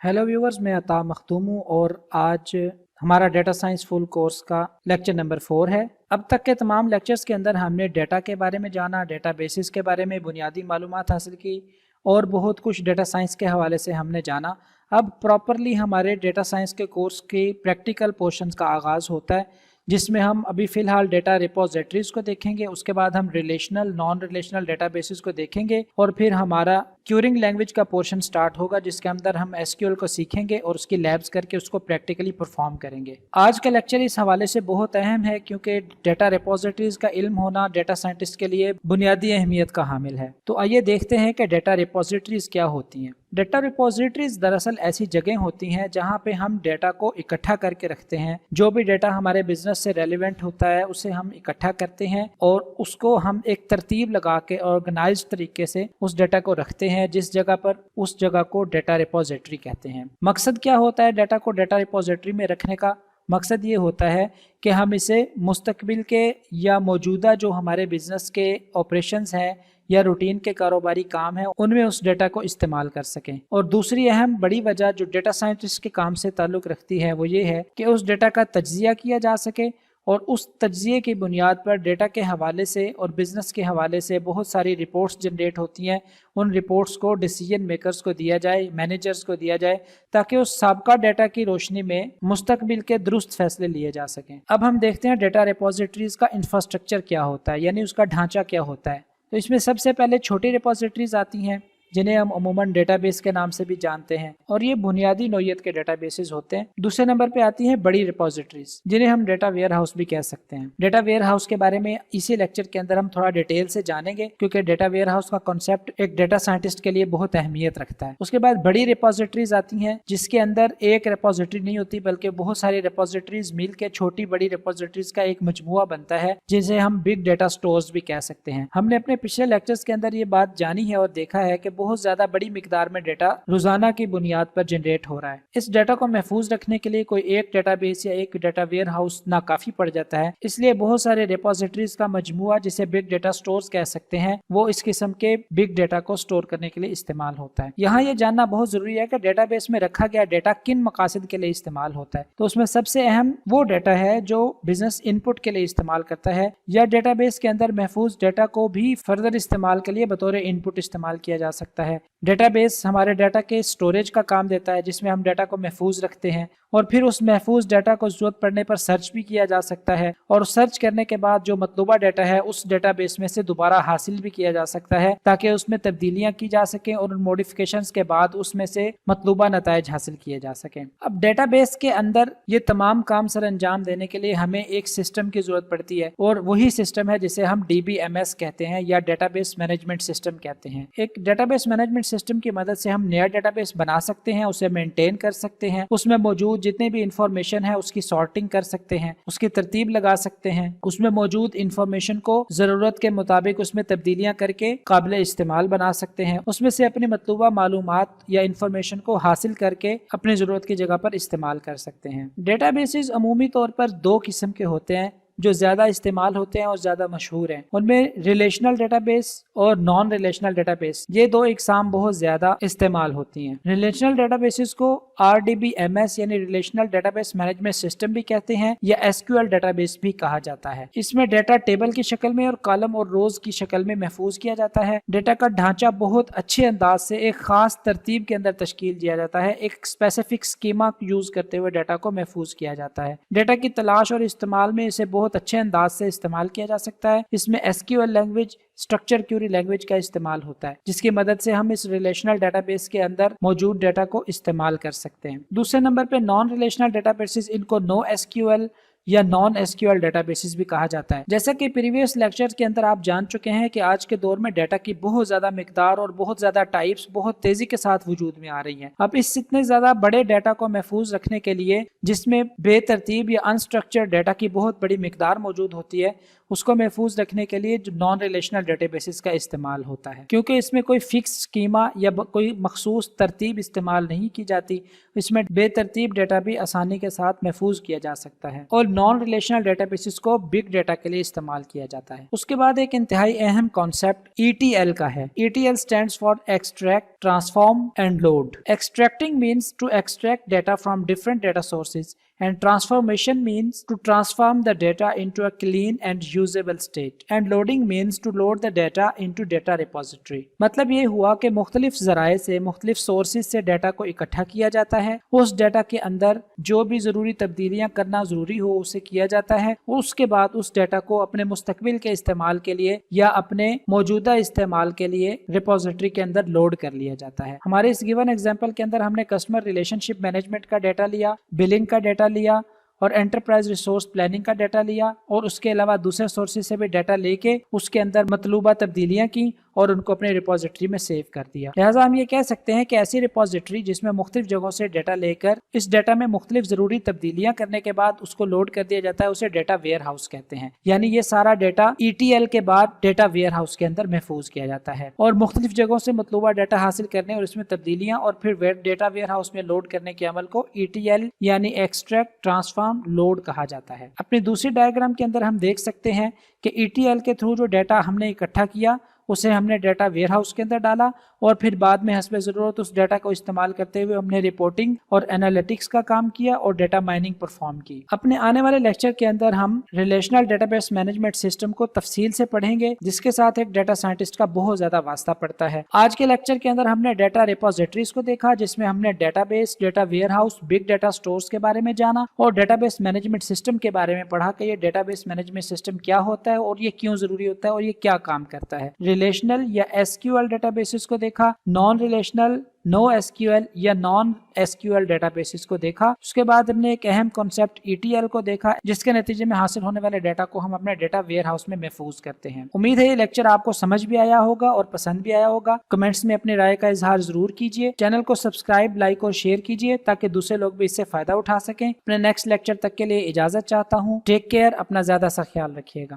Hello viewers, मैं अता मखदूम हूँ और आज हमारा डेटा साइंस फुल कोर्स का लेक्चर नंबर 4 है। अब तक के तमाम लेक्चर्स के अंदर हमने डेटा के बारे में जाना, डेटा बेसिस के बारे में बुनियादी मालूमात हासिल की और बहुत कुछ डेटा साइंस के हवाले से हमने जाना। अब प्रॉपरली हमारे डेटा साइंस के कोर्स के प्रैक्टिकल पोर्शंस का आगाज़ होता है, जिसमें हम अभी फ़िलहाल डेटा रिपोजिटरीज़ को देखेंगे, उसके बाद हम रिलेशनल नॉन रिलेशनल डेटाबेसेस को देखेंगे और फिर हमारा क्यूरिंग लैंग्वेज का पोर्शन स्टार्ट होगा, जिसके अंदर हम एसक्यूएल को सीखेंगे और उसकी लैब्स करके उसको प्रैक्टिकली परफॉर्म करेंगे। आज का लेक्चर इस हवाले से बहुत अहम है क्योंकि डेटा रिपोजिटरीज़ का इल्म होना डेटा साइंटिस्ट के लिए बुनियादी अहमियत का हामिल है। तो आइए देखते हैं कि डेटा रिपोजिटरीज़ क्या होती हैं। डेटा रिपोजिटरीज दरअसल ऐसी जगह होती हैं जहां पे हम डेटा को इकट्ठा करके रखते हैं। जो भी डेटा हमारे बिजनेस से रेलेवेंट होता है उसे हम इकट्ठा करते हैं और उसको हम एक तरतीब लगा के ऑर्गेनाइज्ड तरीके से उस डेटा को रखते हैं जिस जगह पर, उस जगह को डेटा रिपोजिटरी कहते हैं। मकसद क्या होता है डेटा को डेटा रिपोजिटरी में रखने का? मकसद ये होता है कि हम इसे मुस्तकबिल के या मौजूदा जो हमारे बिजनेस के ऑपरेशंस हैं या रूटीन के कारोबारी काम है उनमें उस डेटा को इस्तेमाल कर सकें। और दूसरी अहम बड़ी वजह जो डेटा साइंटिस्ट के काम से ताल्लुक़ रखती है वो ये है कि उस डेटा का तज्जिया किया जा सके और उस तज्जिए की बुनियाद पर डेटा के हवाले से और बिज़नेस के हवाले से बहुत सारी रिपोर्ट्स जनरेट होती हैं। उन रिपोर्ट्स को डिसीजन मेकर्स को दिया जाए, मैनेजर्स को दिया जाए, ताकि उस साबका डेटा की रोशनी में मुस्तकबिल के दुरुस्त फैसले लिए जा सकें। अब हम देखते हैं डेटा रिपोजिटरीज़ का इंफ्रास्ट्रक्चर क्या होता है, यानी उसका ढांचा क्या होता है। तो इसमें सबसे पहले छोटी रिपोजिटरीज आती हैं जिन्हें हम अमूमन डेटाबेस के नाम से भी जानते हैं और ये बुनियादी नौइयत के डेटाबेसेस होते हैं। दूसरे नंबर पे आती हैं बड़ी रिपोजिटरीज जिन्हें हम डेटा वेयर हाउस भी कह सकते हैं। डेटा वेयर हाउस के बारे में इसी लेक्चर के अंदर हम थोड़ा डिटेल से जानेंगे क्योंकि डेटा वेयर हाउस का कॉन्सेप्ट एक डेटा साइंटिस्ट के लिए बहुत अहमियत रखता है। उसके बाद बड़ी रिपोजिटरीज आती हैं जिसके अंदर एक रिपोजिटरी नहीं होती बल्कि बहुत सारी रिपोजिटरीज मिल के छोटी बड़ी रिपोजिटरीज का एक मजमुआ बनता है जिसे हम बिग डेटा स्टोर्स भी कह सकते हैं। हमने अपने पिछले लेक्चर्स के अंदर ये बात जानी है और देखा है कि बहुत ज्यादा बड़ी मिकदार में डेटा रोजाना की बुनियाद पर जनरेट हो रहा है। इस डेटा को महफूज रखने के लिए कोई एक डेटाबेस या एक डेटा वेयर हाउस नाकाफी पड़ जाता है, इसलिए बहुत सारे रिपोजिटरीज का मजमुआ जिसे बिग डेटा स्टोर्स कह सकते हैं वो इस किस्म के बिग डेटा को स्टोर करने के लिए इस्तेमाल होता है। यहाँ ये जानना बहुत जरूरी है कि डेटाबेस में रखा गया डेटा किन मकासद के लिए इस्तेमाल होता है। तो उसमें सबसे अहम वो डेटा है जो बिजनेस इनपुट के लिए इस्तेमाल करता है या डेटाबेस के अंदर महफूज डेटा को भी फर्दर इस्तेमाल के लिए बतौर इनपुट इस्तेमाल किया जा सकता है। डेटाबेस हमारे डाटा के स्टोरेज का काम देता है जिसमें हम डाटा को महफूज रखते हैं और फिर उस महफूज डाटा को जरूरत पड़ने पर सर्च भी किया जा सकता है और सर्च करने के बाद जो मतलूबा डाटा है उस डेटाबेस में से दोबारा हासिल भी किया जा सकता है ताकि उसमें तब्दीलियां की जा सकें और उन मॉडिफिकेशंस के बाद उसमें से मतलूबा नताइज हासिल किए जा सकें। अब डेटाबेस के अंदर ये तमाम काम सर अंजाम देने के लिए हमें एक सिस्टम की जरूरत पड़ती है और वही सिस्टम है जिसे हम DBMS कहते हैं या डेटाबेस मैनेजमेंट सिस्टम कहते हैं। एक डेटाबेस मैनेजमेंट सिस्टम की मदद से हम नया डेटाबेस बना सकते हैं, उसे मेंटेन कर सकते हैं, उसमें मौजूद जितने भी इंफॉर्मेशन है उसकी सॉर्टिंग कर सकते हैं, उसकी तरतीब लगा सकते हैं, उसमें मौजूद इंफॉर्मेशन को जरूरत के मुताबिक उसमें तब्दीलियां करके काबिल इस्तेमाल बना सकते हैं, उसमें से अपनी मतलूबा मालूमात या इंफॉर्मेशन को हासिल करके अपनी जरूरत की जगह पर इस्तेमाल कर सकते हैं। डेटाबेसेस अमूमी तौर पर दो किस्म के होते हैं जो ज्यादा इस्तेमाल होते हैं और ज्यादा मशहूर हैं। उनमें रिलेशनल डेटाबेस और नॉन रिलेशनल डेटाबेस, ये दो इकसाम बहुत ज्यादा इस्तेमाल होती हैं। रिलेशनल डेटाबेसेस को RDBMS यानी रिलेशनल डेटाबेस मैनेजमेंट सिस्टम भी कहते हैं या SQL डेटाबेस भी कहा जाता है। इसमें डेटा टेबल की शक्ल में और कॉलम और रोज की शक्ल में महफूज किया जाता है। डेटा का ढांचा बहुत अच्छे अंदाज से एक खास तरतीब के अंदर तश्कील दिया जाता है। एक स्पेसिफिक स्कीमा यूज करते हुए डेटा को महफूज किया जाता है। डेटा की तलाश और इस्तेमाल में इसे बहुत अच्छे अंदाज से इस्तेमाल किया जा सकता है। इसमें SQL language, structure Curie language का इस्तेमाल होता है जिसकी मदद से हम इस रिलेशनल डेटाबेस के अंदर मौजूद डेटा को इस्तेमाल कर सकते हैं। दूसरे नंबर पे नॉन रिलेशनल डेटाबेसेस, इनको NoSQL या नॉन SQL डेटाबेसेस भी कहा जाता है। जैसा कि प्रीवियस लेक्चर्स के अंदर आप जान चुके हैं कि आज के दौर में डाटा की बहुत ज्यादा मिकदार और बहुत ज्यादा टाइप्स बहुत तेजी के साथ वजूद में आ रही हैं। अब इस इतने ज्यादा बड़े डाटा को महफूज रखने के लिए जिसमें बेतरतीब या अनस्ट्रक्चर्ड डाटा की बहुत बड़ी मिकदार मौजूद होती है, اس کو محفوظ رکھنے کے لیے جو نان ریلیشنل ڈیٹا بیسز کا استعمال ہوتا ہے، کیونکہ اس میں کوئی فکس اسکیما یا کوئی مخصوص ترتیب استعمال نہیں کی جاتی، اس میں بے ترتیب ڈیٹا بھی آسانی کے ساتھ محفوظ کیا جا سکتا ہے، اور نان ریلیشنل ڈیٹا بیسز کو بگ ڈیٹا کے لیے استعمال کیا جاتا ہے۔ اس کے بعد ایک انتہائی اہم کانسیپٹ ETL کا ہے۔ ETL stands for extract, transform and load. Extracting means to extract data from different data sources, and transformation means to transform the data into a clean and usable state, and loading means to load the data into data repository. مطلب یہ ہوا کہ مختلف ذرائع سے، مختلف sources سے data کو اکٹھا کیا جاتا ہے، اس ڈیٹا کے اندر جو بھی ضروری تبدیلیاں کرنا ضروری ہو اسے کیا جاتا ہے، اور اس کے بعد اس ڈیٹا کو اپنے مستقبل کے استعمال کے لیے یا اپنے موجودہ استعمال کے لیے ریپوزیٹری کے اندر لوڈ کر لیا جاتا ہے۔ ہمارے اس گیون ایگزامپل کے اندر ہم نے کسٹمر ریلیشن شپ مینجمنٹ کا ڈیٹا لیا، بلنگ کا ڈیٹا لیا، اور انٹرپرائز ریسورس پلاننگ کا ڈیٹا لیا، اور اس کے علاوہ دوسرے سورسز سے بھی ڈیٹا لے کے اس کے اندر مطلوبہ تبدیلیاں کی اور ان کو اپنے ریپوزیٹری میں سیو کر دیا۔ لہٰذا ہم یہ کہہ سکتے ہیں کہ ایسی ریپوزیٹری جس میں مختلف جگہوں سے ڈیٹا لے کر اس ڈیٹا میں مختلف ضروری تبدیلیاں کرنے کے بعد اس کو لوڈ کر دیا جاتا ہے، اسے ڈیٹا ویئر ہاؤس کہتے ہیں۔ یعنی یہ سارا ڈیٹا ETL کے بعد ڈیٹا ویئر ہاؤس کے اندر محفوظ کیا جاتا ہے، اور مختلف جگہوں سے مطلوبہ ڈیٹا حاصل کرنے اور اس میں تبدیلیاں اور پھر ڈیٹا ویئر ہاؤس میں لوڈ کرنے کے عمل کو ETL یعنی ایکسٹریکٹ، ٹرانسفارم، لوڈ کہا جاتا ہے۔ اپنی دوسری ڈائیگرام کے اندر ہم دیکھ سکتے ہیں کہ ETL کے تھرو جو ڈیٹا ہم نے اکٹھا کیا اسے ہم نے ڈیٹا ویئر ہاؤس کے اندر ڈالا، اور پھر بعد میں حسب ضرورت اس ڈیٹا کو استعمال کرتے ہوئے ہم نے رپورٹنگ اور انالیٹکس کا کام کیا اور ڈیٹا مائننگ پرفارم کی۔ اپنے آنے والے لیکچر کے اندر ہم relational data base management system کو تفصیل سے پڑھیں گے، جس کے ساتھ ایک ڈیٹا سائنٹسٹ کا بہت زیادہ واسطہ پڑتا ہے۔ آج کے لیکچر کے اندر ہم نے ڈیٹا ریپوزیٹریز کو دیکھا، جس میں ہم نے data base, data where house, big data stores کے بارے میں جانا، اور ڈیٹا بیس مینجمنٹ سسٹم کے بارے میں پڑھا کہ یہ ڈیٹا بیس مینجمنٹ سسٹم کیا ہوتا ہے اور یہ کیوں ضروری ہوتا ہے اور یہ کیا کام کرتا ہے۔ ریلیشنل یا SQL ڈیٹا بیسز کو دیکھا، نان ریلیشنل، نو SQL یا نان SQL ڈیٹا بیسز کو دیکھا۔ اس کے بعد ہم نے ایک اہم کانسیپٹ ETL کو دیکھا، جس کے نتیجے میں حاصل ہونے والے ڈیٹا کو ہم اپنے ڈیٹا ویئر ہاؤس میں محفوظ کرتے ہیں۔ امید ہے یہ لیکچر آپ کو سمجھ بھی آیا ہوگا اور پسند بھی آیا ہوگا۔ کمنٹس میں اپنی رائے کا اظہار ضرور کیجیے، چینل کو سبسکرائب، لائک اور شیئر کیجیے تاکہ دوسرے لوگ بھی اس سے فائدہ اٹھا سکیں۔ اپنے نیکسٹ لیکچر تک کے لیے اجازت چاہتا ہوں۔ ٹیک کیئر، اپنا زیادہ سا خیال رکھیے گا۔